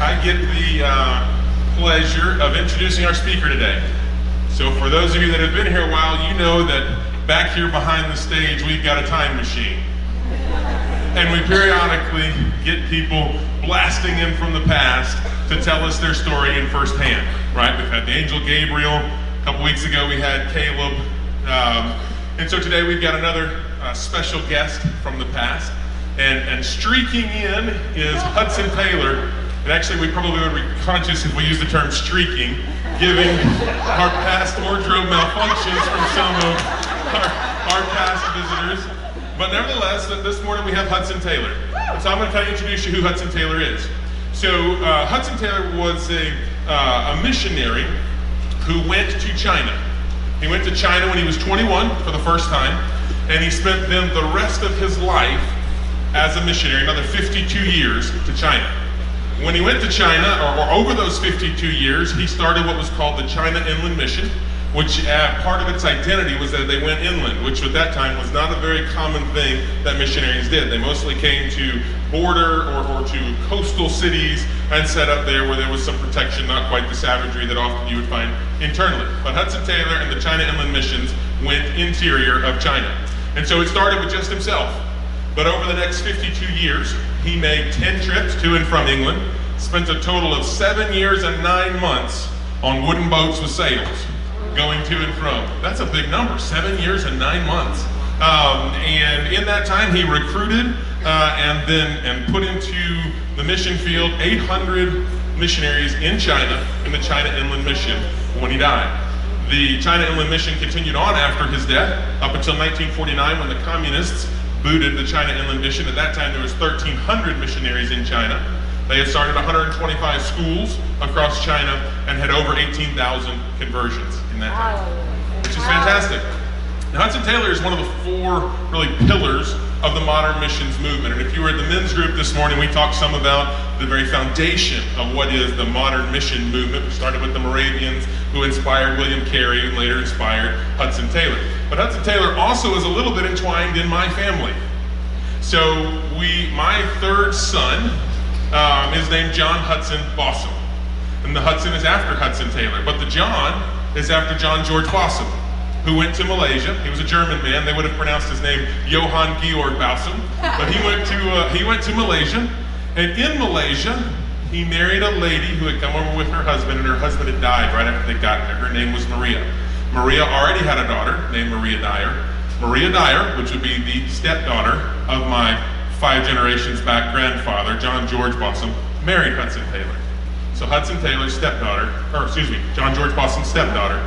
I get the pleasure of introducing our speaker today. So for those of you that have been here a while, you know that back here behind the stage, we've got a time machine. And we periodically get people blasting in from the past to tell us their story in firsthand, right? We've had the angel Gabriel. A couple weeks ago, we had Caleb. And so today we've got another special guest from the past. And streaking in is Hudson Taylor. And actually, we probably would be conscious if we use the term streaking, given our past wardrobe malfunctions from some of our past visitors. But nevertheless, this morning we have Hudson Taylor. And so I'm going to kind of introduce you who Hudson Taylor is. So Hudson Taylor was a missionary who went to China. He went to China when he was 21 for the first time, and he spent then the rest of his life as a missionary, another 52 years to China. When he went to China, or over those 52 years, he started what was called the China Inland Mission, which part of its identity was that they went inland, which at that time was not a very common thing that missionaries did. They mostly came to border or to coastal cities and set up there where there was some protection, not quite the savagery that often you would find internally. But Hudson Taylor and the China Inland Missions went interior of China. And so it started with just himself. But over the next 52 years, he made 10 trips to and from England, spent a total of 7 years and 9 months on wooden boats with sails, going to and from. That's a big number, 7 years and 9 months. And in that time, he recruited and put into the mission field 800 missionaries in China, in the China Inland Mission, when he died. The China Inland Mission continued on after his death, up until 1949, when the communists booted the China Inland Mission. At that time, there was 1,300 missionaries in China. They had started 125 schools across China and had over 18,000 conversions in that time, which is fantastic. Now, Hudson Taylor is one of the 4 really pillars of the modern missions movement. And if you were at the men's group this morning, we talked some about the very foundation of what is the modern mission movement. We started with the Moravians, who inspired William Carey and later inspired Hudson Taylor. But Hudson Taylor also is a little bit entwined in my family. So my 3rd son is named John Hudson Bausum. And the Hudson is after Hudson Taylor. But the John is after John George Bausum, who went to Malaysia. He was a German man. They would have pronounced his name Johann Georg Bausum. But he went to Malaysia. And in Malaysia, he married a lady who had come over with her husband, and her husband had died right after they got there. Her name was Maria. Maria already had a daughter named Maria Dyer. Maria Dyer, which would be the stepdaughter of my 5 generations back grandfather, John George Bausum, married Hudson Taylor. So Hudson Taylor's stepdaughter, John George Bausum's stepdaughter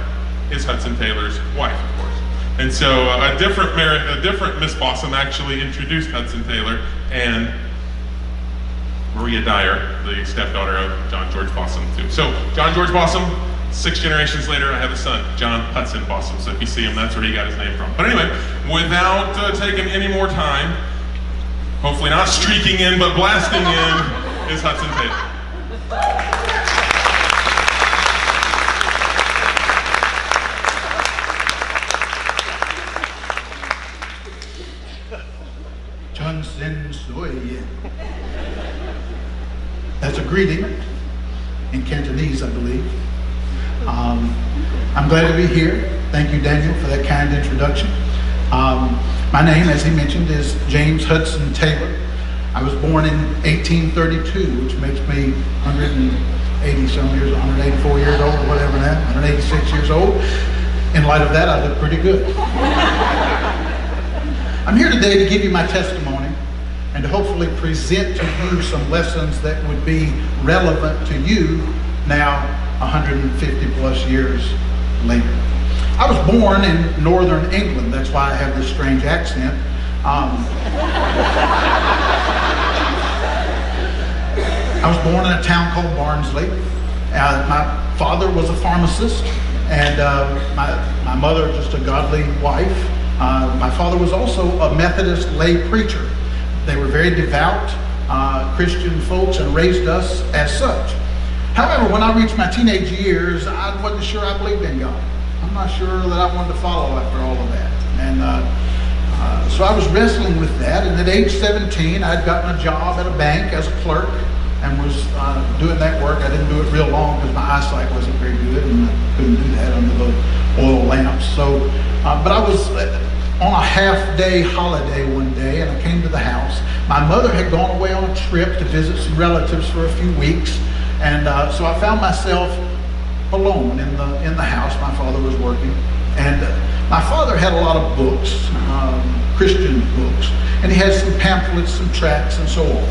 is Hudson Taylor's wife, of course. And so a different Miss Bausum actually introduced Hudson Taylor and Maria Dyer, the stepdaughter of John George Bausum, too. So John George Bausum, 6 generations later, I have a son, John Hudson Bausum. So if you see him, that's where he got his name from. But anyway, without taking any more time, hopefully not streaking in, but blasting in, is Hudson Taylor. That's a greeting in Cantonese, I believe. I'm glad to be here. Thank you, Daniel, for that kind introduction. My name, as he mentioned, is James Hudson Taylor. I was born in 1832, which makes me 180-some years, 184 years old, whatever now, 186 years old. In light of that, I look pretty good. I'm here today to give you my testimony and to hopefully present to you some lessons that would be relevant to you now 150 plus years later. I was born in northern England. That's why I have this strange accent. I was born in a town called Barnsley. My father was a pharmacist, and my mother just a godly wife. My father was also a Methodist lay preacher. They were very devout Christian folks and raised us as such. However, when I reached my teenage years, I wasn't sure I believed in God. I'm not sure that I wanted to follow after all of that. And so I was wrestling with that. And at age 17, I'd gotten a job at a bank as a clerk. And and was doing that work. I didn't do it real long because my eyesight wasn't very good, and I couldn't do that under the oil lamps. So, but I was on a half-day holiday one day, and I came to the house. My mother had gone away on a trip to visit some relatives for a few weeks, and so I found myself alone in the house. My father was working, and my father had a lot of books, Christian books, and he had some pamphlets, some tracts, and so on.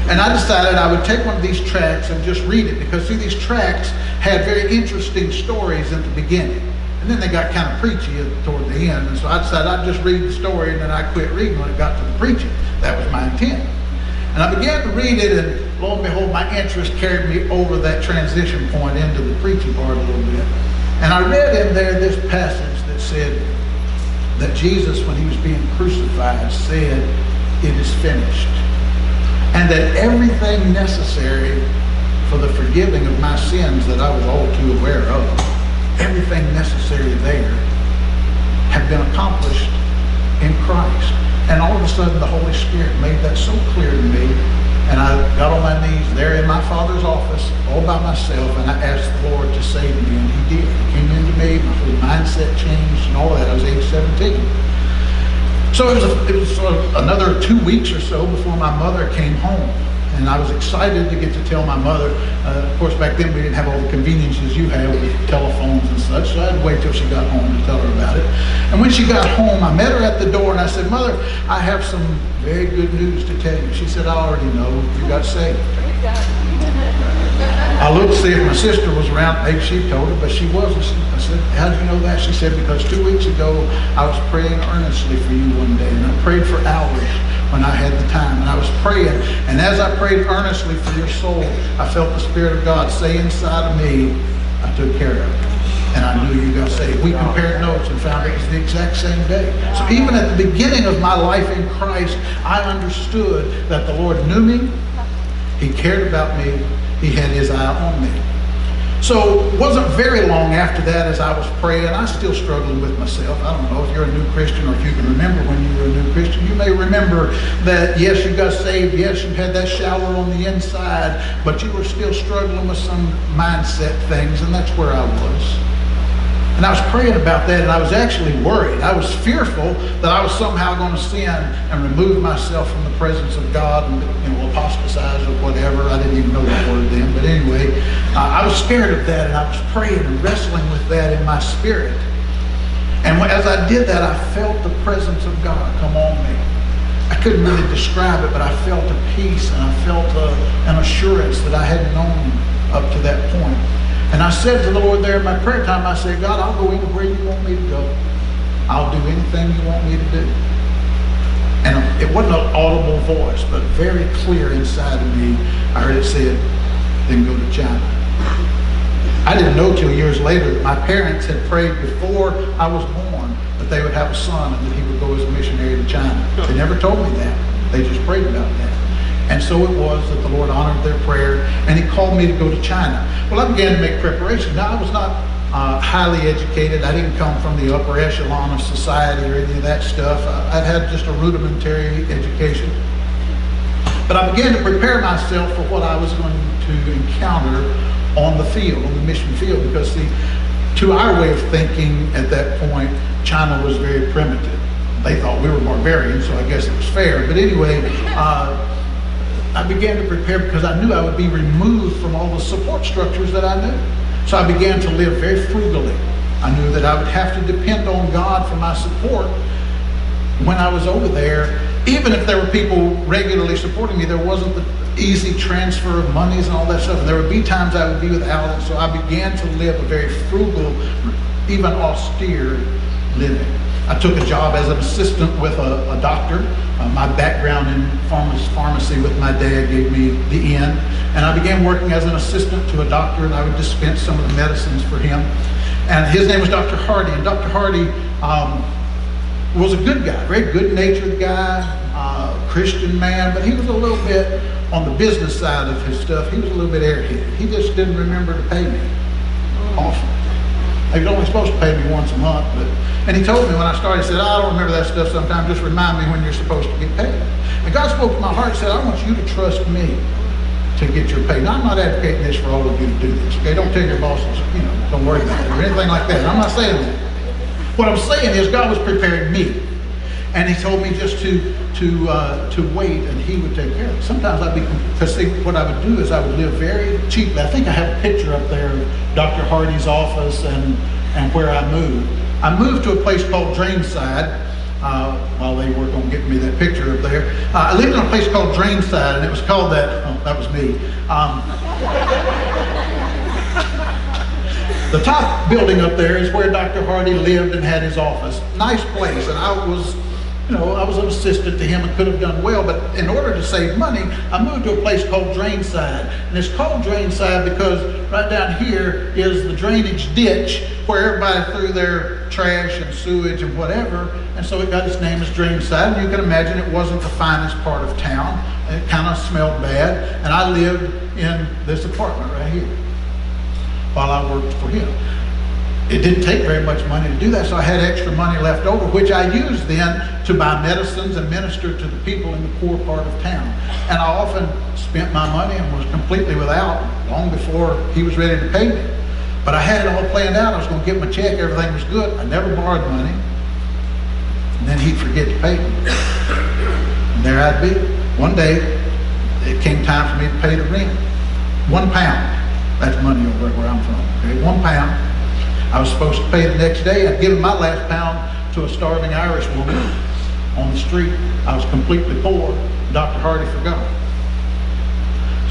And I decided I would take one of these tracts and just read it, because see, these tracts had very interesting stories at the beginning, and then they got kind of preachy toward the end. And so I decided I'd just read the story, and then I quit reading when it got to the preaching. That was my intent. And I began to read it, and lo and behold, my interest carried me over that transition point into the preaching part a little bit. And I read in there this passage that said that Jesus, when he was being crucified, said, "It is finished." And that everything necessary for the forgiving of my sins that I was all too aware of, everything necessary there had been accomplished in Christ. And all of a sudden the Holy Spirit made that so clear to me, and I got on my knees there in my Father's office all by myself, and I asked the Lord to save me, and he did. He came into me, my whole mindset changed and all that. I was age 17. So it was another 2 weeks or so before my mother came home. And I was excited to get to tell my mother. Of course, back then we didn't have all the conveniences you have with telephones and such, so I had to wait till she got home to tell her about it. And when she got home, I met her at the door, and I said, "Mother, I have some very good news to tell you." She said, "I already know, you got saved." I looked to see if my sister was around. Maybe she told her, but she wasn't. I said, "How did you know that?" She said, "Because 2 weeks ago, I was praying earnestly for you one day, and I prayed for hours when I had the time. And I was praying, and as I prayed earnestly for your soul, I felt the Spirit of God say inside of me, I took care of it. And I knew you got saved." We compared notes and found it was the exact same day. So even at the beginning of my life in Christ, I understood that the Lord knew me, he cared about me, he had his eye on me. So it wasn't very long after that, as I was praying, I was still struggling with myself. I don't know if you're a new Christian or if you can remember when you were a new Christian. You may remember that, yes, you got saved, yes, you had that shower on the inside, but you were still struggling with some mindset things, and that's where I was. And I was praying about that, and I was actually worried. I was fearful that I was somehow going to sin and remove myself from the presence of God and, apostatize or whatever. I didn't even know that word then. But anyway, I was scared of that, and I was praying and wrestling with that in my spirit. And as I did that, I felt the presence of God come on me. I couldn't really describe it, but I felt a peace, and I felt an assurance that I hadn't known up to that point. And I said to the Lord there in my prayer time, I said, "God, I'll go anywhere you want me to go. I'll do anything you want me to do." And it wasn't an audible voice, but very clear inside of me. I heard it said, "Then go to China." I didn't know till years later that my parents had prayed before I was born that they would have a son and that he would go as a missionary to China. They never told me that. They just prayed about that. And so it was that the Lord honored their prayer, and he called me to go to China. Well, I began to make preparations. Now, I was not highly educated. I didn't come from the upper echelon of society or any of that stuff. I'd had just a rudimentary education. But I began to prepare myself for what I was going to encounter on the field, on the mission field, because see, to our way of thinking at that point, China was very primitive. They thought we were barbarians, so I guess it was fair. But anyway, I began to prepare because I knew I would be removed from all the support structures that I knew. So I began to live very frugally. I knew that I would have to depend on God for my support when I was over there. Even if there were people regularly supporting me, there wasn't the easy transfer of monies and all that stuff. And there would be times I would be without it. So I began to live a very frugal, even austere living. I took a job as an assistant with a doctor. My background in pharmacy with my dad gave me the in. And I began working as an assistant to a doctor, and I would dispense some of the medicines for him. And his name was Dr. Hardy. And Dr. Hardy was a good guy, very good-natured guy, Christian man, but he was a little bit on the business side of his stuff. He was a little bit airheaded. He just didn't remember to pay me often. He was only supposed to pay me once a month, and he told me when I started, he said, "I don't remember that stuff sometimes, just remind me when you're supposed to get paid." And God spoke to my heart and said, "I want you to trust me to get your pay. Now, I'm not advocating this for all of you to do this, okay? Don't tell your bosses, don't worry about it or anything like that. I'm not saying that. What I'm saying is God was preparing me. And he told me just to wait, and he would take care of it. Sometimes because what I would do is I would live very cheaply. I think I have a picture up there of Dr. Hardy's office and where I moved. I moved to a place called Drainside while they were going to get me that picture up there. I lived in a place called Drainside, and it was called that. Oh, that was me. The top building up there is where Dr. Hardy lived and had his office. Nice place, and I was an assistant to him and could have done well, but in order to save money, I moved to a place called Drainside. And it's called Drainside because right down here is the drainage ditch where everybody threw their trash and sewage and whatever, and so it got its name as Drainside. And you can imagine it wasn't the finest part of town. It kind of smelled bad, and I lived in this apartment right here while I worked for him. It didn't take very much money to do that, so I had extra money left over, which I used then to buy medicines and minister to the people in the poor part of town. And I often spent my money and was completely without long before he was ready to pay me. But I had it all planned out. I was going to get my check. Everything was good. I never borrowed money. And then he'd forget to pay me. And there I'd be. One day, it came time for me to pay the rent. £1. That's money over where I'm from. Okay? £1. I was supposed to pay the next day. I'd given my last pound to a starving Irish woman on the street. I was completely poor. Dr. Hardy forgot.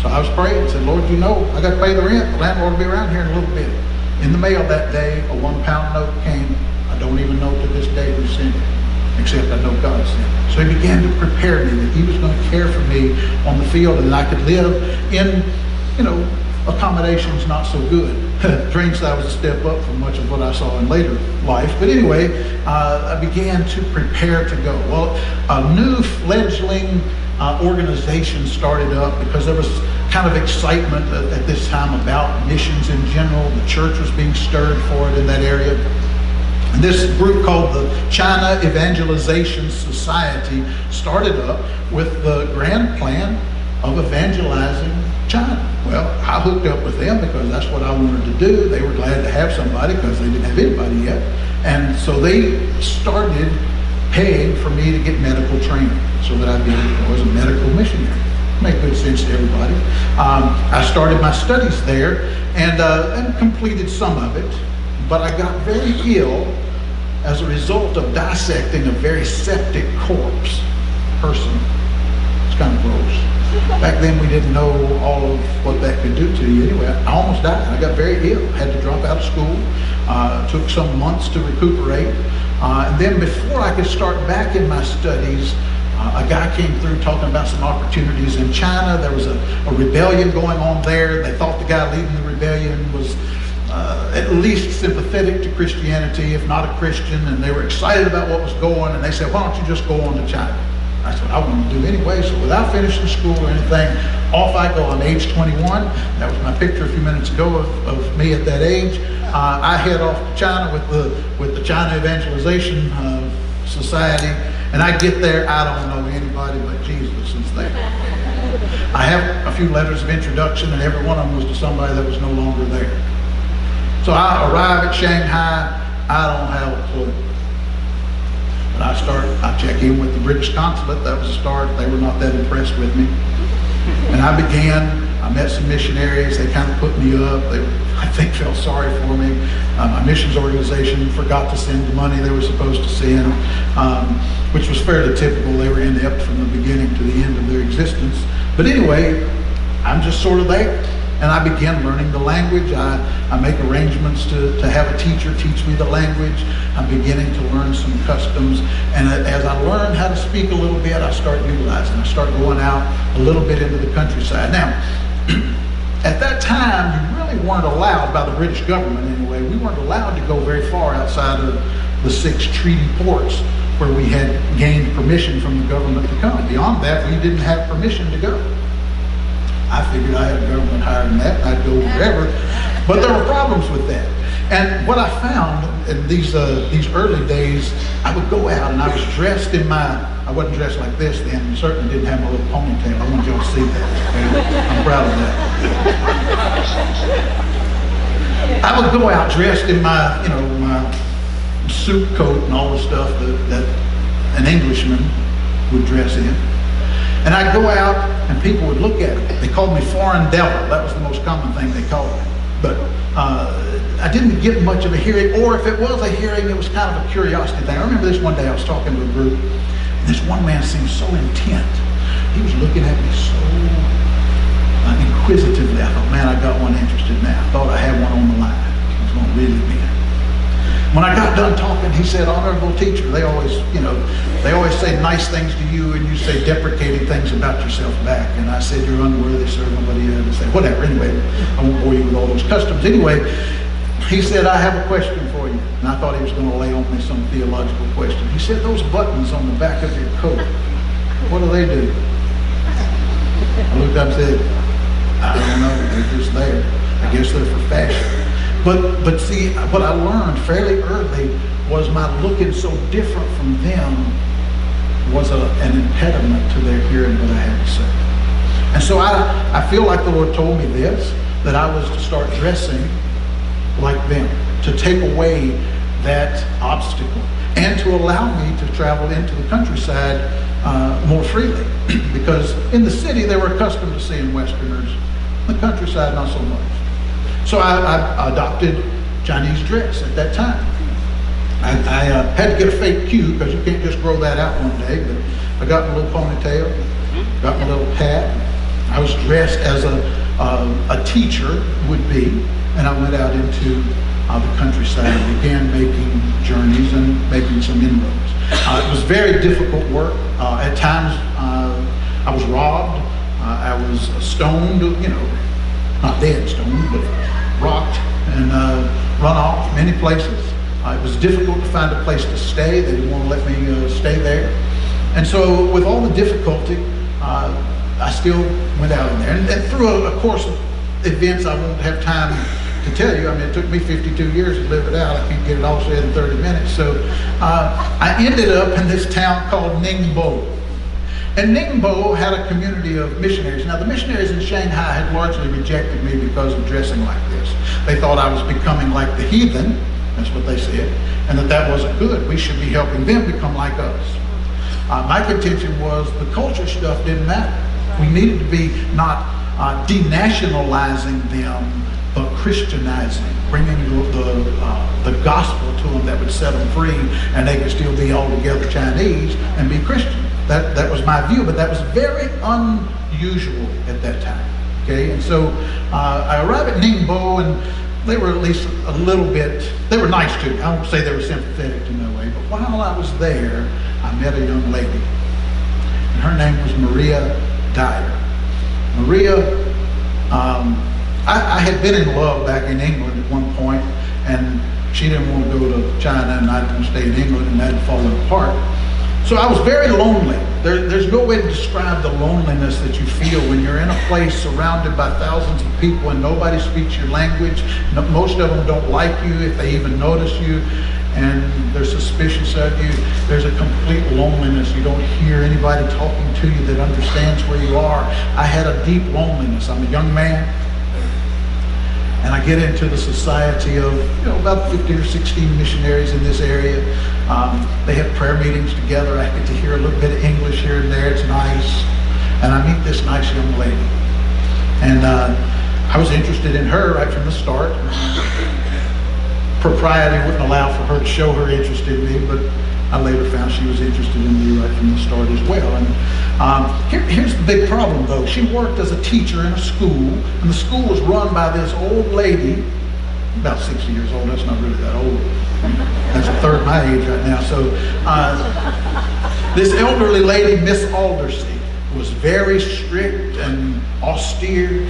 So I was praying and said, Lord, I got to pay the rent. The landlord will be around here in a little bit. In the mail that day, a £1 note came. I don't even know to this day who sent it, except I know God sent it. So he began to prepare me that he was going to care for me on the field and that I could live in, accommodations not so good. Drainside was a step up from much of what I saw in later life. But anyway, I began to prepare to go. Well, a new fledgling organization started up because there was kind of excitement at this time about missions in general. The church was being stirred for it in that area. And this group called the China Evangelization Society started up with the grand plan of evangelizing China. Well, I hooked up with them because that's what I wanted to do. They were glad to have somebody because they didn't have anybody yet. And so they started paying for me to get medical training so that I was a medical missionary. Made good sense to everybody. I started my studies there and completed some of it, but I got very ill as a result of dissecting a very septic corpse person. It's kind of gross. Back then we didn't know all of what that could do to you. Anyway, I almost died. I got very ill. Had to drop out of school. Took some months to recuperate. And then before I could start back in my studies, a guy came through talking about some opportunities in China. There was a rebellion going on there. They thought the guy leading the rebellion was at least sympathetic to Christianity, if not a Christian, and they were excited about what was going, and they said, why don't you just go on to China? That's what I wanted to do anyway, so without finishing school or anything, off I go. I'm age 21. That was my picture a few minutes ago of me at that age. I head off to China with the China Evangelization Society, and I get there, I don't know anybody but Jesus is there. I have a few letters of introduction, and every one of them was to somebody that was no longer there. So I arrive at Shanghai, I don't have a clue. I check in with the British consulate. That was a start. They were not that impressed with me. And I met some missionaries. They kind of put me up. They, I think, felt sorry for me. My missions organization forgot to send the money they were supposed to send, which was fairly typical. They were inept from the beginning to the end of their existence. But anyway, I'm just sort of there. And I began learning the language. I make arrangements to have a teacher teach me the language. I'm beginning to learn some customs. And as I learn how to speak a little bit, I start utilizing. I start going out a little bit into the countryside. Now, at that time, you really weren't allowed, by the British government anyway, we weren't allowed to go very far outside of the 6 treaty ports where we had gained permission from the government to come. Beyond that, we didn't have permission to go. I figured I had government higher than that, and I'd go wherever. But there were problems with that. And what I found in these early days, I would go out and I was dressed in my I wasn't dressed like this then, and certainly didn't have my little ponytail. I want y'all to see that. Okay? I'm proud of that. I would go out dressed in my, my suit coat and all the stuff that an Englishman would dress in. And I'd go out and people would look at me. They called me foreign devil. That was the most common thing they called me. But I didn't get much of a hearing, or if it was a hearing, it was kind of a curiosity thing. I remember this one day I was talking to a group, and this one man seemed so intent. He was looking at me so inquisitively. I thought, man, I got one interested now. I thought I had one on the line. He was going to really be in. When I got done talking, he said, honorable teacher, they always say nice things to you, and you say deprecating things about yourself back. And I said, you're unworthy, sir. Nobody ever say whatever. Anyway, I won't bore you with all those customs. Anyway, he said, I have a question for you. And I thought he was going to lay on me some theological question. He said, those buttons on the back of your coat, what do they do? I looked up and said, I don't know. They're just there. I guess they're for fashion. But see, what I learned fairly early was my looking so different from them was an impediment to their hearing what I had to say. And so I feel like the Lord told me this, that I was to start dressing like them, to take away that obstacle, and to allow me to travel into the countryside more freely. Because in the city, they were accustomed to seeing Westerners. In the countryside, not so much. So I adopted Chinese dress at that time. I had to get a fake queue because you can't just grow that out one day, but I got my little ponytail, got my little hat. I was dressed as a teacher would be, and I went out into the countryside and began making journeys and making some inroads. It was very difficult work. At times I was robbed, I was stoned, not dead stoned, but rocked and run off many places. It was difficult to find a place to stay. They didn't want to let me stay there. And so with all the difficulty, I still went out in there. And through a course of events I won't have time to tell you. I mean, it took me 52 years to live it out. I can't get it all said in 30 minutes. So I ended up in this town called Ningbo. And Ningbo had a community of missionaries. Now, the missionaries in Shanghai had largely rejected me because of dressing like this. They thought I was becoming like the heathen, that's what they said, and that wasn't good. We should be helping them become like us. My contention was the culture stuff didn't matter. We needed to be not denationalizing them, but Christianizing, bringing the gospel to them that would set them free, and they could still be altogether Chinese and be Christian. That was my view, but that was very unusual at that time. Okay, and so I arrived at Ningbo, and they were at least a little bit, they were nice to me. I won't say they were sympathetic to no way, but while I was there, I met a young lady, and her name was Maria Dyer. Maria, I had been in love back in England at one point, and she didn't want to go to China, and I didn't want to stay in England, and that had fallen apart. So I was very lonely. There's no way to describe the loneliness that you feel when you're in a place surrounded by thousands of people and nobody speaks your language. Most of them don't like you if they even notice you, and they're suspicious of you. There's a complete loneliness. You don't hear anybody talking to you that understands where you are. I had a deep loneliness. I'm a young man, and I get into the society of about 50 or 16 missionaries in this area. They have prayer meetings together. I get to hear a little bit of English here and there. It's nice. And I meet this nice young lady. And I was interested in her right from the start. Propriety wouldn't allow for her to show her interest in me, but I later found she was interested in me right from the start as well. And here's the big problem, though. She worked as a teacher in a school, and the school was run by this old lady, about 60 years old. That's not really that old. That's a third my age right now. So this elderly lady, Miss Aldersey, was very strict and austere,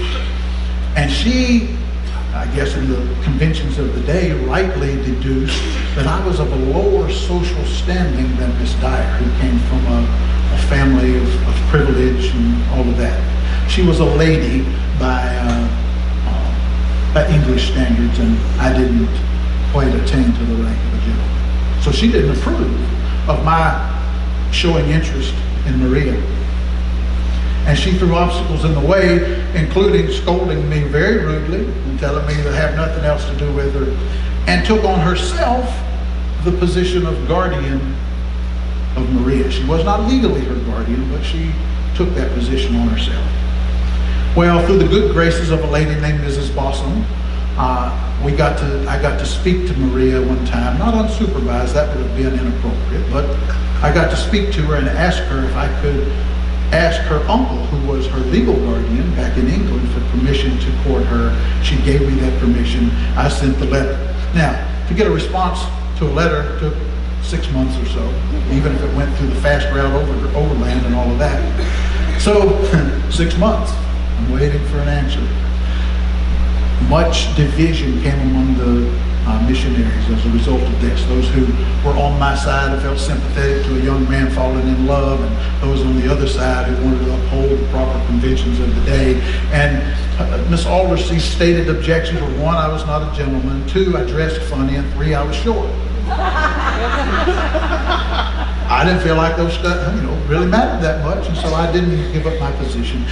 and she, I guess in the conventions of the day, rightly deduced that I was of a lower social standing than Miss Dyer, who came from a family of privilege and all of that. She was a lady by English standards, and I didn't quite attain to the rank of a gentleman. So she didn't approve of my showing interest in Maria. And she threw obstacles in the way, including scolding me very rudely and telling me to have nothing else to do with her, and took on herself the position of guardian of Maria. She was not legally her guardian, but she took that position on herself. Well, through the good graces of a lady named Mrs. Bausum, I got to speak to Maria one time, not unsupervised, that would have been inappropriate, but I got to speak to her and ask her if I could ask her uncle, who was her legal guardian back in England, for permission to court her. She gave me that permission. I sent the letter. Now, to get a response to a letter took 6 months or so, even if it went through the fast route overland and all of that. So, 6 months. I'm waiting for an answer. Much division came among the missionaries as a result of this. Those who were on my side and felt sympathetic to a young man falling in love, and those on the other side who wanted to uphold the proper conventions of the day. And Miss Aldersey's stated objections were: 1, I was not a gentleman; 2, I dressed funny; and 3, I was short. I didn't feel like those stuff, really mattered that much, and so I didn't give up my position.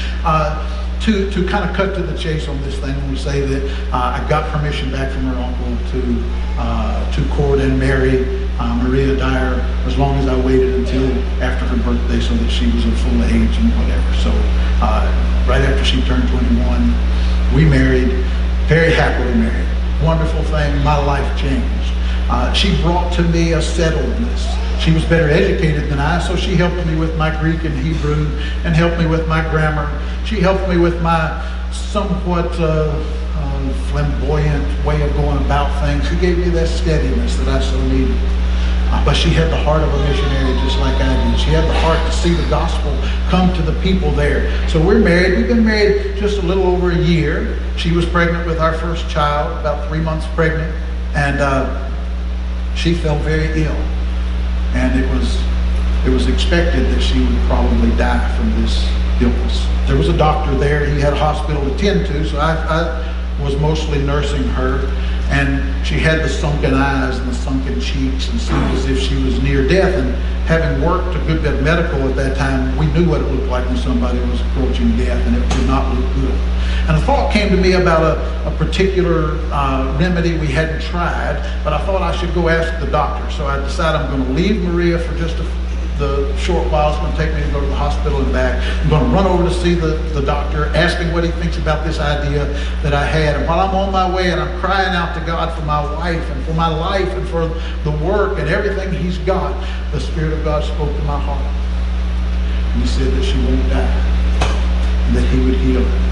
To kind of cut to the chase on this thing, we say that I got permission back from her uncle to court and marry Maria Dyer, as long as I waited until after her birthday so that she was of full age and whatever. So right after she turned 21, we married, very happily married. Wonderful thing, my life changed. She brought to me a settledness. She was better educated than I, so she helped me with my Greek and Hebrew and helped me with my grammar. She helped me with my somewhat flamboyant way of going about things. She gave me that steadiness that I so needed. But she had the heart of a missionary just like I did. She had the heart to see the gospel come to the people there. So we're married. We've been married just a little over a year. She was pregnant with our first child, about 3 months pregnant, and she fell very ill. And it was expected that she would probably die from this illness. There was a doctor there. He had a hospital to tend to, so I was mostly nursing her. And she had the sunken eyes and the sunken cheeks and seemed as if she was near death. And having worked a good bit of medical at that time, we knew what it looked like when somebody was approaching death, and it did not look good. And a thought came to me about a particular remedy we hadn't tried, but I thought I should go ask the doctor. So I decided I'm going to leave Maria for just the short while it's going to take me to go to the hospital and back. I'm going to run over to see the doctor, ask him what he thinks about this idea that I had. And while I'm on my way and I'm crying out to God for my wife and for my life and for the work and everything He's got, the Spirit of God spoke to my heart. And He said that she won't die and that He would heal her.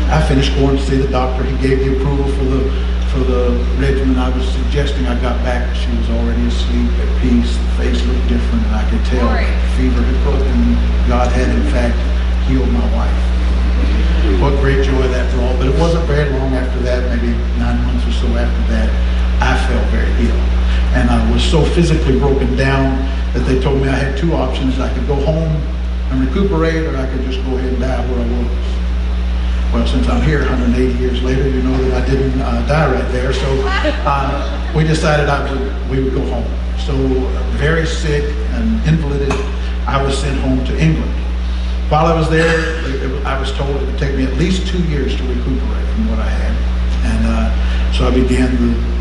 I finished going to see the doctor. He gave the approval for the regimen I was suggesting. I got back. She was already asleep, at peace. The face looked different, and I could tell the fever had broken. God had, in fact, healed my wife. What great joy that brought. But it wasn't very long after that, maybe 9 months or so after that, I fell very ill. And I was so physically broken down that they told me I had 2 options. I could go home and recuperate, or I could just go ahead and die where I was. Well, since I'm here 180 years later, you know that I didn't die right there. So we decided we would go home. So very sick and invalided, I was sent home to England. While I was there, I was told it would take me at least 2 years to recuperate from what I had. And so I began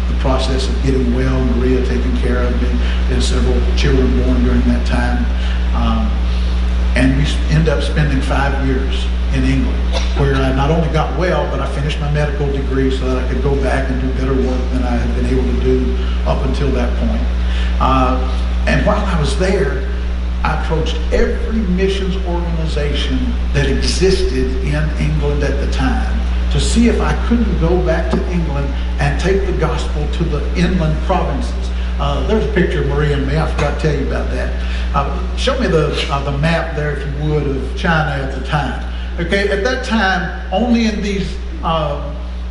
the process of getting well, Maria taken care of me. There were several children born during that time. And we ended up spending 5 years in England, where I not only got well, but I finished my medical degree so that I could go back and do better work than I had been able to do up until that point. And while I was there, I approached every missions organization that existed in England at the time to see if I couldn't go back to England and take the gospel to the inland provinces. There's a picture of Maria and me. I forgot to tell you about that. Show me the map there, if you would, of China at the time. Okay, at that time, only in these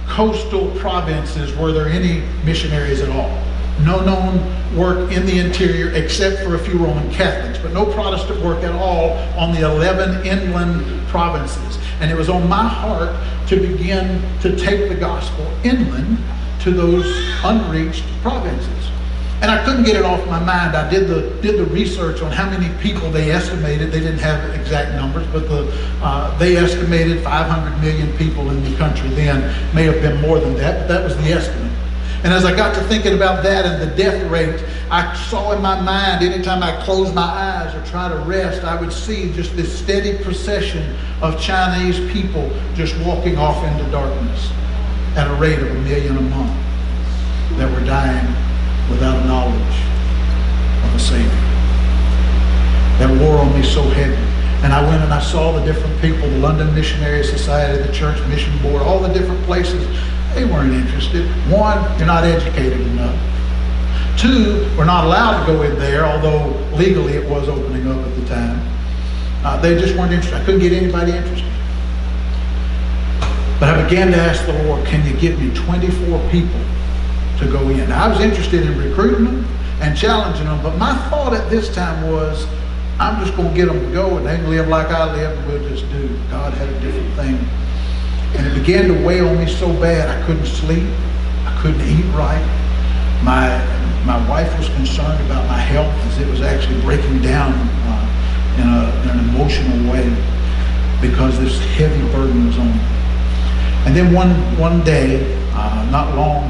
coastal provinces were there any missionaries at all. No known work in the interior except for a few Roman Catholics, but no Protestant work at all on the 11 inland provinces. And it was on my heart to begin to take the gospel inland to those unreached provinces. And I couldn't get it off my mind. I did the research on how many people they estimated. They didn't have exact numbers, but they estimated 500 million people in the country then. May have been more than that, but that was the estimate. And as I got to thinking about that and the death rate, I saw in my mind, anytime I closed my eyes or try to rest, I would see just this steady procession of Chinese people just walking off into darkness at a rate of 1 million a month that were dying without knowledge of a Savior. That wore on me so heavy. And I went and I saw the different people, the London Missionary Society, the Church Mission Board, all the different places. They weren't interested. One, you're not educated enough. Two, we're not allowed to go in there, although legally it was opening up at the time. They just weren't interested. I couldn't get anybody interested. But I began to ask the Lord, can you give me 24 people to go in? Now, I was interested in recruiting them and challenging them, but my thought at this time was, I'm just going to get them to go and they can live like I live and we'll just do. God had a different thing. And it began to weigh on me so bad I couldn't sleep. I couldn't eat right. My wife was concerned about my health as it was actually breaking down in an emotional way because this heavy burden was on me. And then one day, not long,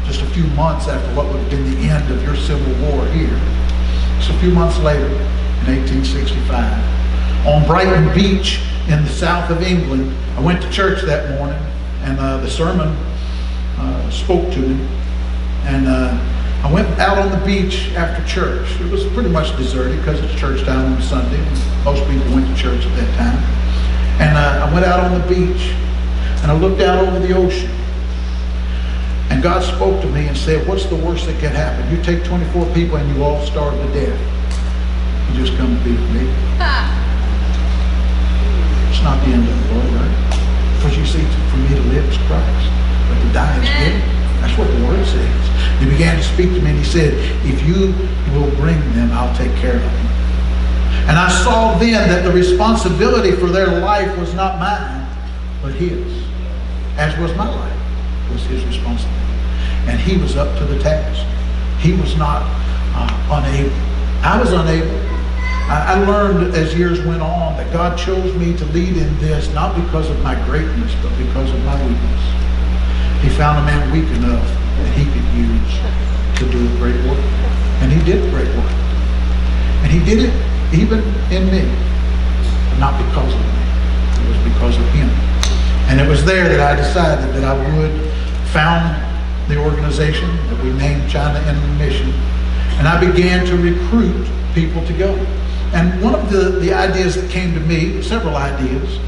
just a few months after what would have been the end of your Civil War here, just a few months later, in 1865, on Brighton Beach in the south of England, I went to church that morning, and the sermon spoke to me. And I went out on the beach after church. It was pretty much deserted because it's church time on Sunday. Most people went to church at that time. And I went out on the beach, and I looked out over the ocean. And God spoke to me and said, what's the worst that could happen? You take 24 people and you all starve to death. You just come to be with me. It's not the end of the world, right? Because you see, for me to live is Christ, but to die is gain. That's what the Word says. He began to speak to me and he said, if you will bring them, I'll take care of them. And I saw then that the responsibility for their life was not mine, but his. As was my life, was his responsibility. And he was up to the task. He was not unable. I was unable. I learned as years went on that God chose me to lead in this, not because of my greatness, but because of my weakness. He found a man weak enough that he could use to do a great work. And he did great work. And he did it even in me, but not because of me. It was because of him. And it was there that I decided that I would found the organization that we named China in Mission. And I began to recruit people to go. And one of the ideas that came to me, several ideas,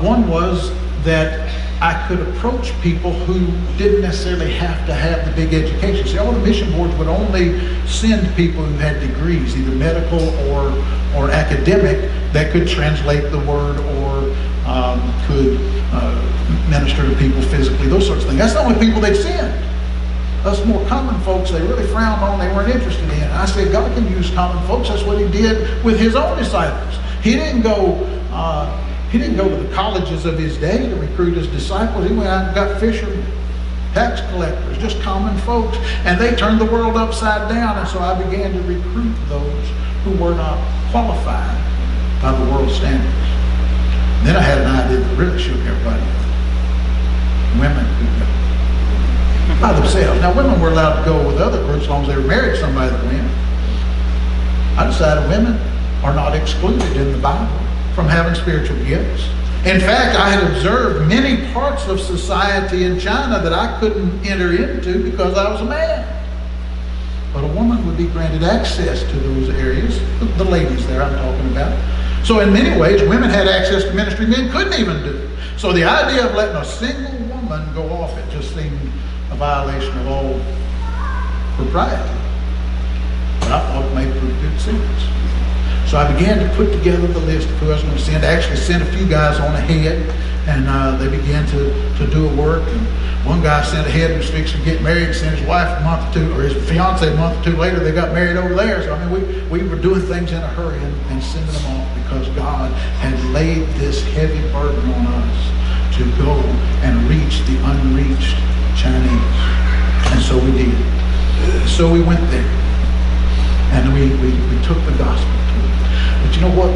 one was that I could approach people who didn't necessarily have to have the big education. See, all the mission boards would only send people who had degrees, either medical or academic, that could translate the word or could minister to people physically, those sorts of things. That's the only people they'd send. Us more common folks, they really frowned on, they weren't interested in. And I said, God can use common folks. That's what he did with his own disciples. He didn't go to the colleges of his day to recruit his disciples. He went out and got fishermen, tax collectors, just common folks. And they turned the world upside down. And so I began to recruit those who were not qualified by the world standards. And then I had an idea that really shook everybody. Women could go by themselves. Now, women were allowed to go with other groups as long as they were married to somebody that went. I decided women are not excluded in the Bible from having spiritual gifts. In fact, I had observed many parts of society in China that I couldn't enter into because I was a man. But a woman would be granted access to those areas, the ladies there I'm talking about. So in many ways, women had access to ministry men couldn't even do. So the idea of letting a single woman go off, it just seemed a violation of all propriety. But I thought it made pretty good sense. So I began to put together the list of who I was going to send. I actually sent a few guys on ahead, and they began to do a work. And one guy sent ahead and was fixing to get married, sent his wife a month or two, or his fiance a month or two later, they got married over there. So I mean, we were doing things in a hurry and sending them off because God had laid this heavy burden on us to go and reach the unreached Chinese. And so we did. so we went there. And we took the gospel to them. But you know what?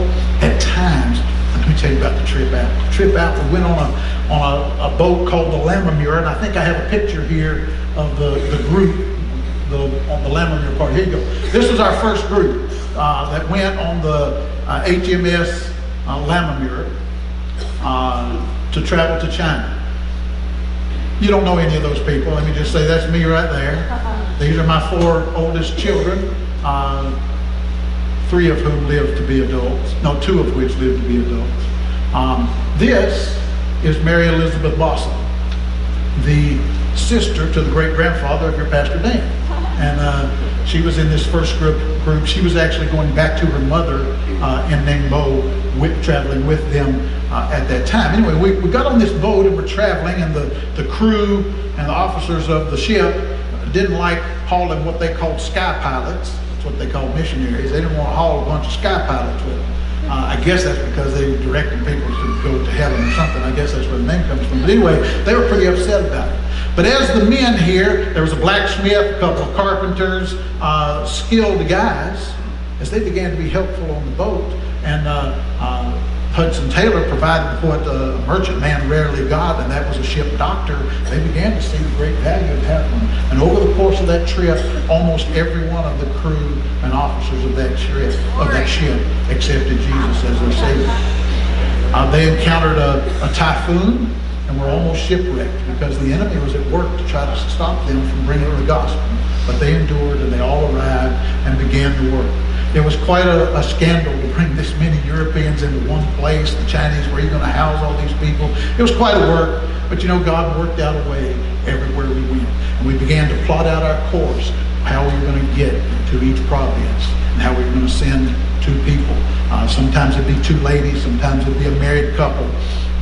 At times, let me tell you about the trip out. The trip out, we went on a boat called the Lammermuir, and I think I have a picture here of the group on the Lammermuir part. Here you go. This was our first group that went on the HMS Lammermuir to travel to China. You don't know any of those people. Let me just say that's me right there. These are my 4 oldest children. 3 of whom live to be adults. No, 2 of which live to be adults. This is Mary Elizabeth Bausum, the sister to the great-grandfather of your Pastor Dan. And she was in this first group. She was actually going back to her mother in Ningbo, traveling with them at that time. Anyway, we got on this boat and we're traveling, and the crew and the officers of the ship didn't like hauling what they called sky pilots. That's what they called missionaries. They didn't want to haul a bunch of sky pilots with them. I guess that's because they were directing people to go to heaven or something. I guess that's where the name comes from. But anyway, they were pretty upset about it. But as the men here, there was a blacksmith, a couple of carpenters, skilled guys, as they began to be helpful on the boat, and Hudson Taylor provided what a merchantman rarely got, and that was a ship doctor. They began to see the great value of having one. And over the course of that trip, almost every one of the crew and officers of that ship accepted Jesus as their Savior. They encountered a typhoon and were almost shipwrecked because the enemy was at work to try to stop them from bringing the gospel. But they endured, and they all arrived and began to work. It was quite a scandal to bring this many Europeans into one place. The Chinese were even going to house all these people. It was quite a work, but you know, God worked out a way everywhere we went. And we began to plot out our course, how we were going to get to each province, and how we were going to send 2 people. Sometimes it'd be 2 ladies, sometimes it'd be a married couple,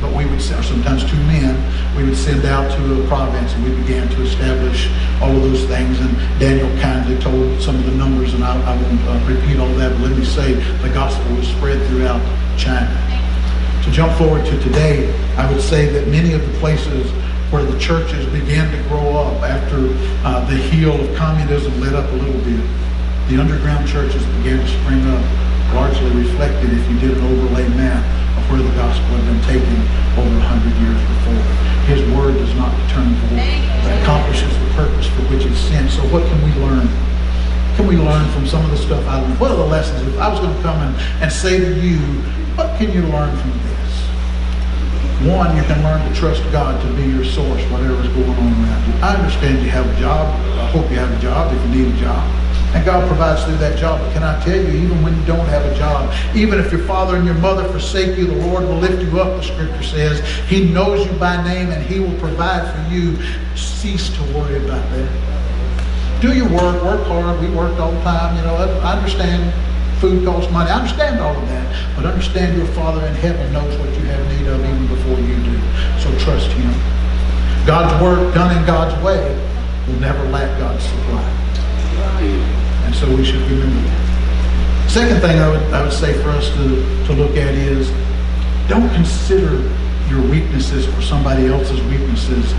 but we would, or sometimes 2 men, we would send out to a province, and we began to establish all of those things. And Daniel kindly told some of the numbers, and I won't repeat all that, but let me say the gospel was spread throughout China. To jump forward to today, I would say that many of the places where the churches began to grow up after the heel of communism lit up a little bit, the underground churches began to spring up, largely reflected, if you did an overlay map, of where the gospel had been taken over 100 years before. His word does not return void. It accomplishes the purpose for which it's sent. So what can we learn? Can we learn from some of the stuff I learned? What are the lessons? If I was going to come and say to you, what can you learn from this? 1, you can learn to trust God to be your source, whatever's going on around you. I understand you have a job. I hope you have a job if you need a job. And God provides through that job. But can I tell you, even when you don't have a job, even if your father and your mother forsake you, the Lord will lift you up, the scripture says. He knows you by name, and He will provide for you. Cease to worry about that. Do your work hard. We worked all the time. You know, I understand food costs money. I understand all of that. But understand your Father in heaven knows what you have need of even before you do. So trust Him. God's work done in God's way will never lack God's supply. And so we should remember that. Second thing I would say for us to look at is, don't consider your weaknesses or somebody else's weaknesses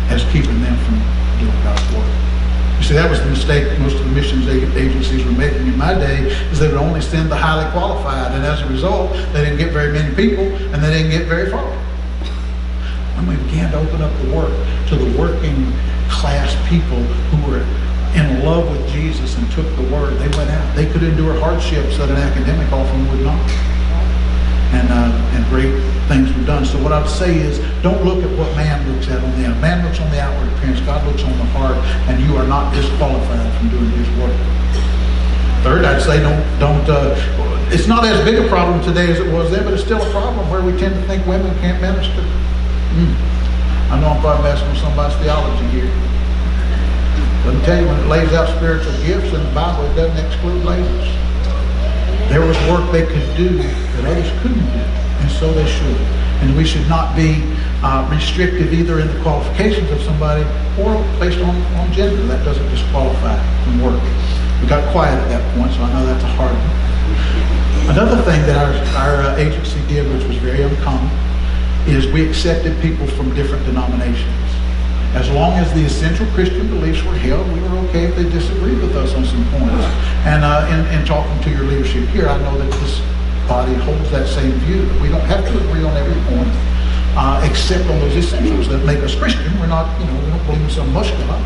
as keeping them from doing God's work. You see, that was the mistake most of the missions agencies were making in my day, is they would only send the highly qualified, and as a result, they didn't get very many people, and they didn't get very far. When we began to open up the work to the working class people who were in love with Jesus and took the word, they went out. They could endure hardships that an academic often would not. And great things were done. So what I would say is, don't look at what man looks at on the outside. Man looks on the outward appearance. God looks on the heart, and you are not disqualified from doing His work. Third, I'd say it's not as big a problem today as it was then, but it's still a problem where we tend to think women can't minister. I know I'm probably messing with somebody's theology here. Let me tell you, when it lays out spiritual gifts in the Bible, it doesn't exclude ladies. There was work they could do that others couldn't do, and so they should. And we should not be restrictive either in the qualifications of somebody or based on gender. That doesn't disqualify from work. We got quiet at that point, so I know that's a hard one. Another thing that our agency did, which was very uncommon, is we accepted people from different denominations. As long as the essential Christian beliefs were held, we were okay if they disagreed with us on some points. And in talking to your leadership here, I know that this body holds that same view, that we don't have to agree on every point, except on those essentials that make us Christian. We're not, we don't believe in some mush God.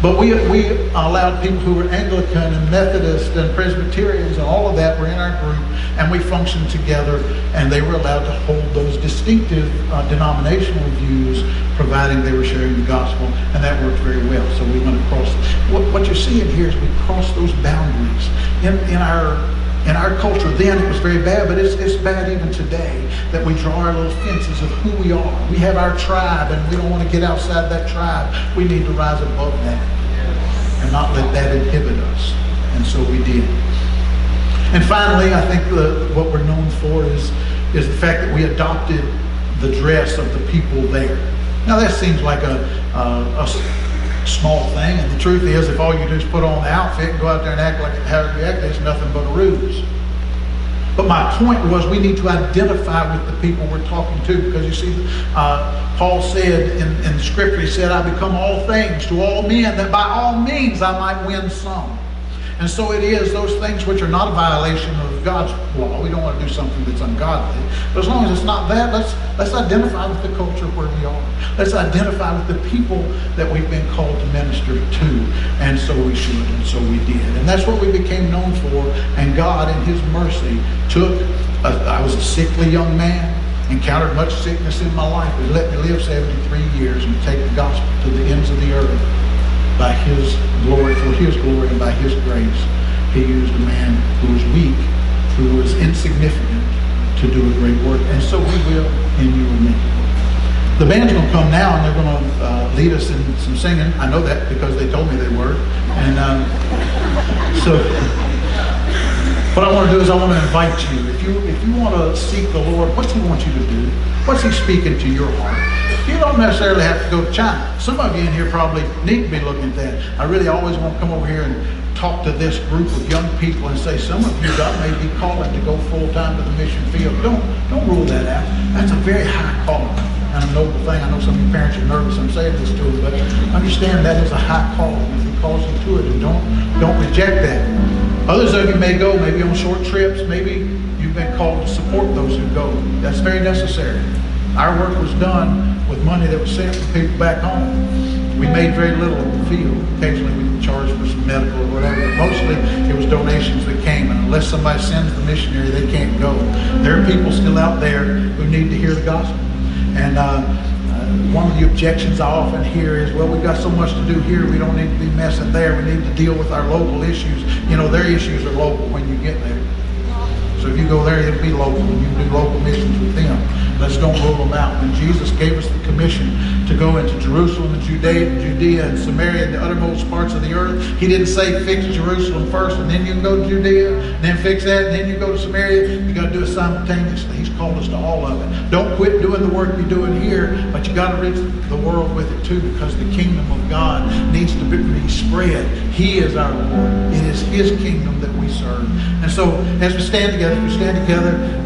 But we allowed people who were Anglican and Methodist and Presbyterians and all of that were in our group, and we functioned together, and they were allowed to hold those distinctive denominational views, providing they were sharing the gospel, and that worked very well. So we went across. What you're seeing here is we crossed those boundaries. In our culture then, it was very bad, but it's bad even today that we draw our little fences of who we are. We have our tribe, and we don't want to get outside that tribe. We need to rise above that and not let that inhibit us. And so we did. And finally, I think what we're known for is the fact that we adopted the dress of the people there. Now that seems like a small thing, and the truth is, if all you do is put on the outfit and go out there and act like how you act, it's nothing but a ruse. But my point was, we need to identify with the people we're talking to, because you see, Paul said in the scripture, he said, I become all things to all men, that by all means I might win some. And so it is those things which are not a violation of God's law. We don't want to do something that's ungodly. But as long as it's not that, let's identify with the culture where we are. Let's identify with the people that we've been called to minister to. And so we should, and so we did. And that's what we became known for. And God, in His mercy, I was a sickly young man, encountered much sickness in my life, but He let me live 73 years and take the gospel to the ends of the earth. By His glory, for His glory, and by His grace, He used a man who was weak, who was insignificant, to do a great work. And so we will in you and me. The band's going to come now, and they're going to lead us in some singing. I know that because they told me they were. And so what I want to do is I want to invite you. If you want to seek the Lord, what's He want you to do? What's He speaking to your heart? You don't necessarily have to go to China. Some of you in here probably need to be looking at that. I really always want to come over here and talk to this group of young people and say, some of you, God may be calling to go full-time to the mission field. Don't rule that out. That's a very high calling and a noble thing. I know some of your parents are nervous I'm saying this to them, but understand that is a high calling. If He calls you to it, and don't reject that. Others of you may go, maybe on short trips, maybe you've been called to support those who go. That's very necessary. Our work was done with money that was sent from people back home. We made very little in the field. Occasionally we charged for some medical or whatever, but mostly it was donations that came, and unless somebody sends the missionary, they can't go. There are people still out there who need to hear the gospel. And one of the objections I often hear is, well, we've got so much to do here, we don't need to be messing there. We need to deal with our local issues. Their issues are local when you get there. So if you go there, it'll be local, and you can do local missions with them. Let's don't rule them out. When Jesus gave us the commission to go into Jerusalem and Judea and Samaria and the uttermost parts of the earth, He didn't say fix Jerusalem first and then you can go to Judea, and then fix that and then you go to Samaria. You got to do it simultaneously. He's called us to all of it. Don't quit doing the work you're doing here, but you got to reach the world with it too, because the kingdom of God needs to be spread. He is our Lord. It is His kingdom that we serve. And so as we stand together,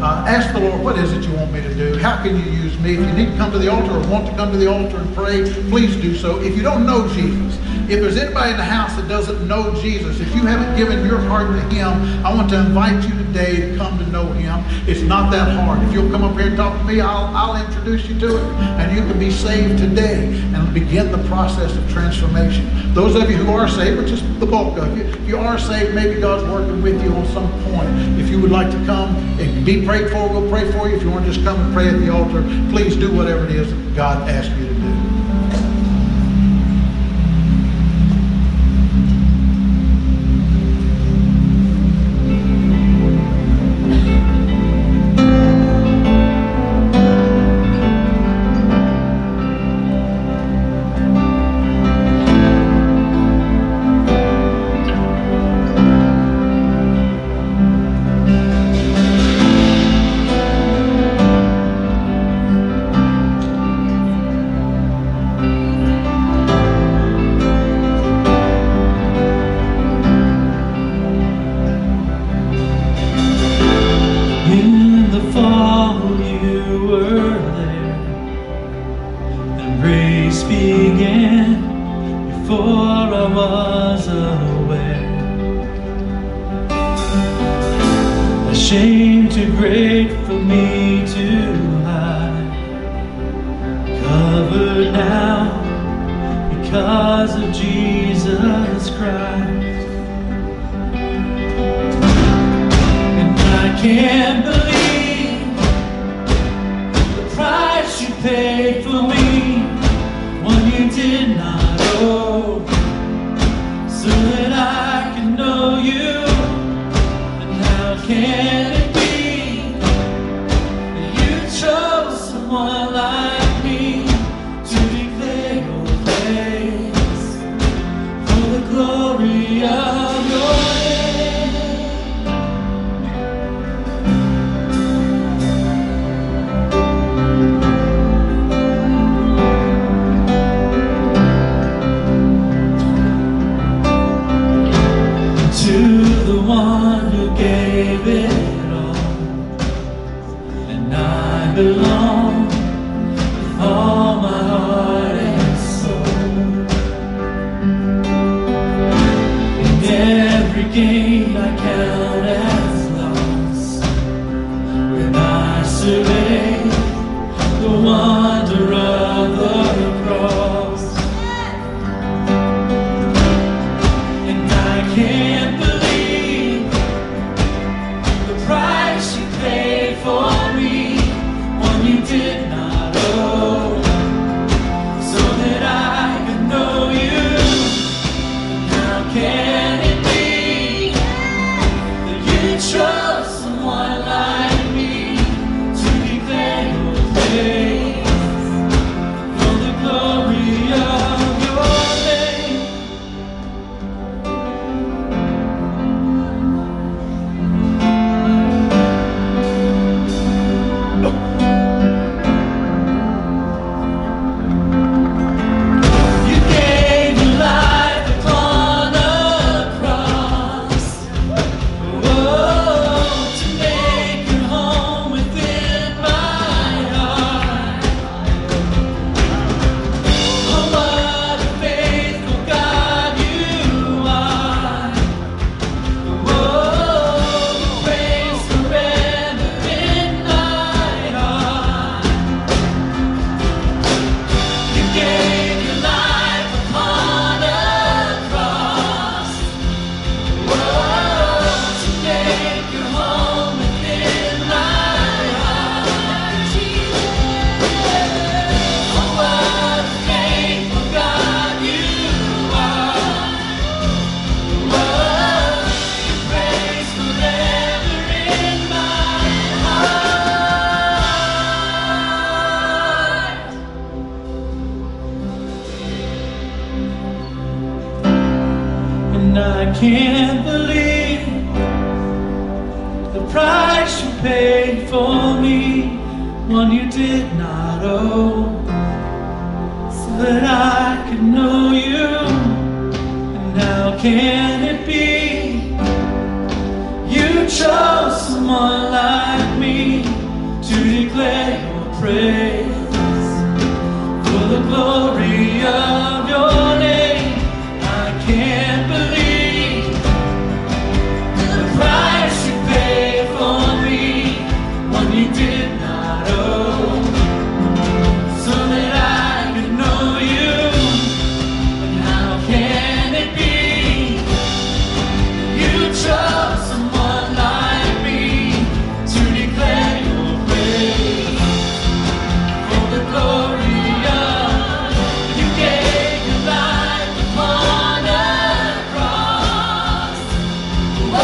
ask the Lord, what is it you want me to do? How can you use me? If you need to come to the altar or want to come to the altar and pray, please do so. If you don't know Jesus, if there's anybody in the house that doesn't know Jesus, if you haven't given your heart to Him, I want to invite you today to come to know Him. It's not that hard. If you'll come up here and talk to me, I'll introduce you to it, and you can be saved today and begin the process of transformation. Those of you who are saved, which is the bulk of you, if you are saved, maybe God's working with you on some point. If you would like to come and be prayed for, we'll pray for you. If you want to just come and pray at the altar, please do whatever it is that God asked you to do. before I was aware. A shame too great for me to hide, covered now because of Jesus Christ. And I can't believe the price you paid for me, one you did not owe, so that I can know you. And how can it be that you chose someone like me to declare your praise for the glory of your belong with all my heart and soul. In every game I count as lost, when I survey the wonder of the cross. And I can't believe the price you paid for me, you did not owe, so that I could know you. How can it be that you chose someone like me to declare your praise for the glory of your name? I can't believe the price you paid for me, one you did not owe, so that I could know you. And how can it be you chose someone like me to declare your praise for the glory of your name? I can't believe the price you paid for me, one you did not owe, so that I could know you. And how can it be you chose someone like me to declare your praise for the glory of you gave your life upon a cross. Oh,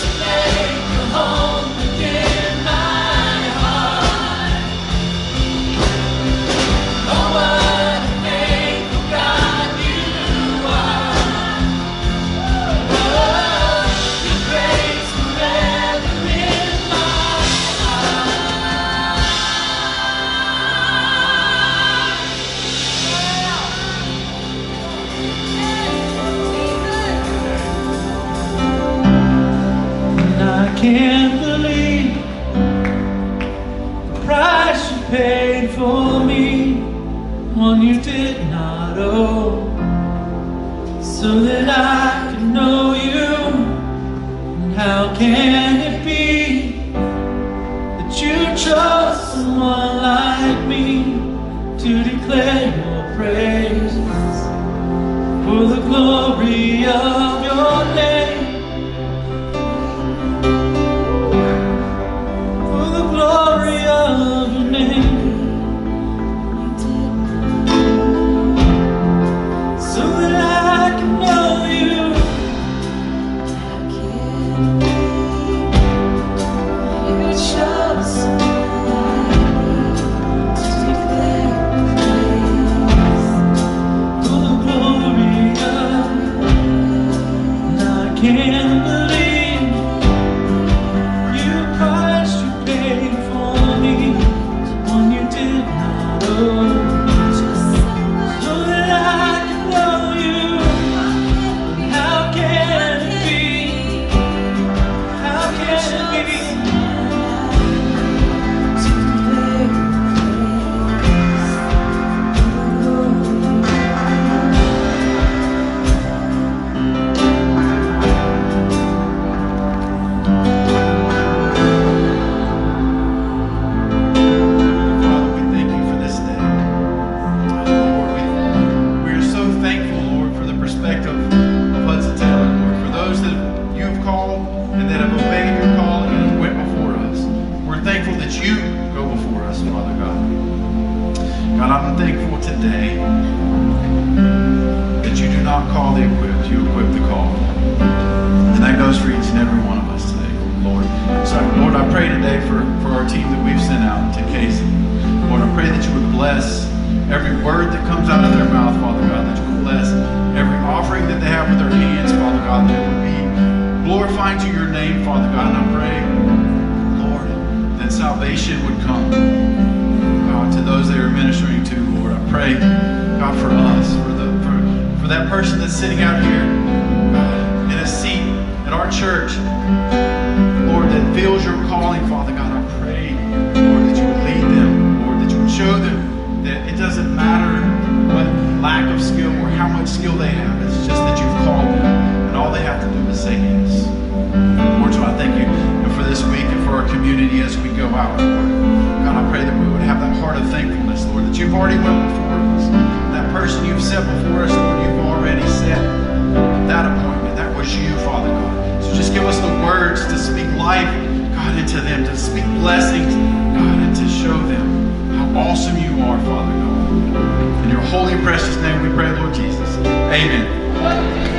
to make your home within my heart. Oh, what a faithful God you are. Oh, your grace forever in my heart. And I can't believe the price you paid for me, one you did not owe, so that I can know you. And how can it be that you chose someone like me to declare your praise for the glory of your name? For the glory of your name. So that I can know you. You chose to declare praise for the glory of. And I can't believe you Christ, you paid for me when you did not owe. Holy and precious name we pray, Lord Jesus. Amen.